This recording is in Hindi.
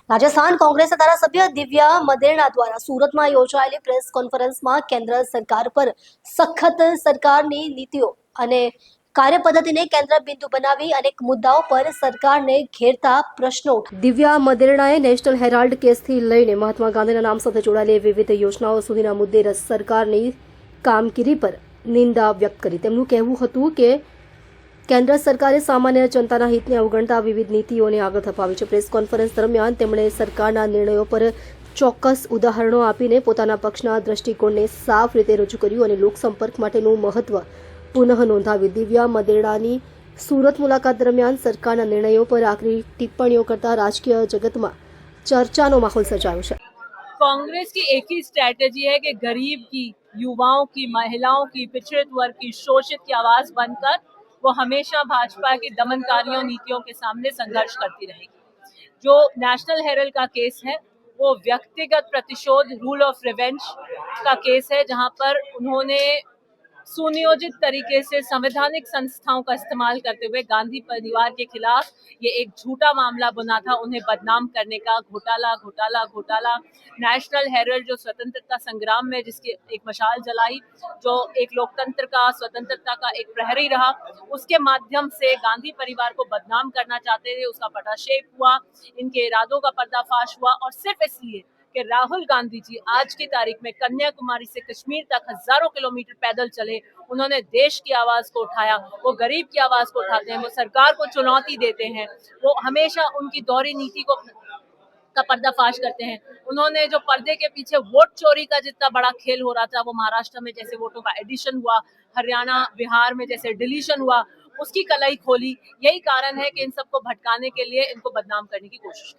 રાજસ્થાન કોંગ્રેસ ધારાસભ્ય દિવ્યા મદેરણા દ્વારા સુરતમાં યોજાયેલી પ્રેસ કોન્ફરન્સમાં કેન્દ્ર સરકાર પર સખત સરકારની નીતિઓ અને કાર્યપદ્ધતિને કેન્દ્ર બિંદુ બનાવી અનેક મુદ્દાઓ પર સરકારને ઘેરતા પ્રશ્નો દિવ્યા મદેરણાએ નેશનલ હેરાલ્ડ કેસથી લઈને મહાત્મા ગાંધીના નામ સાથે જોડાયેલી વિવિધ યોજનાઓ સુધીના મુદ્દે સરકારની કામગીરી પર નિંદા વ્યક્ત કરી. તેમનું કહેવું હતું કે કેન્દ્ર સરકારે સામાન્ય જનતાના હિતને અવગણતા વિવિધ નીતિઓને આગળ ધપાવી છે. પ્રેસ કોન્ફરન્સ દરમિયાન તેમણે સરકારના નિર્ણયો પર ચોક્કસ ઉદાહરણો આપીને પોતાના પક્ષના દ્રષ્ટિકોણને સાફ રીતે રજૂ કર્યું અને લોકસંપર્ક માટેનું મહત્વ પુનઃ નોંધાવ્યું. દિવ્યા મદેરણાની સુરત મુલાકાત દરમિયાન સરકારના નિર્ણયો પર આકરી ટિપ્પણીઓ કરતા રાજકીય જગતમાં ચર્ચાનો માહોલ સર્જાયો છે. कांग्रेस की एक ही स्ट्रैटेजी है कि गरीब की, युवाओं की, महिलाओं की, पिछड़े वर्ग की, शोषित की आवाज बनकर वो हमेशा भाजपा की दमनकारियों नीतियों के सामने संघर्ष करती रहेगी. जो नेशनल हेरल्ड का केस है वो व्यक्तिगत प्रतिशोध, रूल ऑफ रिवेंज का केस है, जहां पर उन्होंने सुनियोजित तरीके से संवैधानिक संस्थाओं का इस्तेमाल करते हुए गांधी परिवार के खिलाफ ये एक झूठा मामला बुना था, उन्हें बदनाम करने का. घोटाला घोटाला घोटाला. नेशनल हेरल्ड जो स्वतंत्रता संग्राम में जिसकी एक मशाल जलाई, जो एक लोकतंत्र का, स्वतंत्रता का एक प्रहरी रहा, उसके माध्यम से गांधी परिवार को बदनाम करना चाहते थे. उसका पटाक्षेप हुआ, इनके इरादों का पर्दाफाश हुआ, और सिर्फ इसलिए कि राहुल गांधी जी आज की तारीख में कन्याकुमारी से कश्मीर तक हजारों किलोमीटर पैदल चले, उन्होंने देश की आवाज को उठाया. वो गरीब की आवाज को उठाते हैं, वो सरकार को चुनौती देते हैं, वो हमेशा उनकी दोहरी नीति को का पर्दाफाश करते हैं. उन्होंने जो पर्दे के पीछे वोट चोरी का जितना बड़ा खेल हो रहा था, वो महाराष्ट्र में जैसे वोटों का एडिशन हुआ, हरियाणा बिहार में जैसे डिलीशन हुआ, उसकी कलई खोली. यही कारण है कि इन सबको भटकाने के लिए इनको बदनाम करने की कोशिश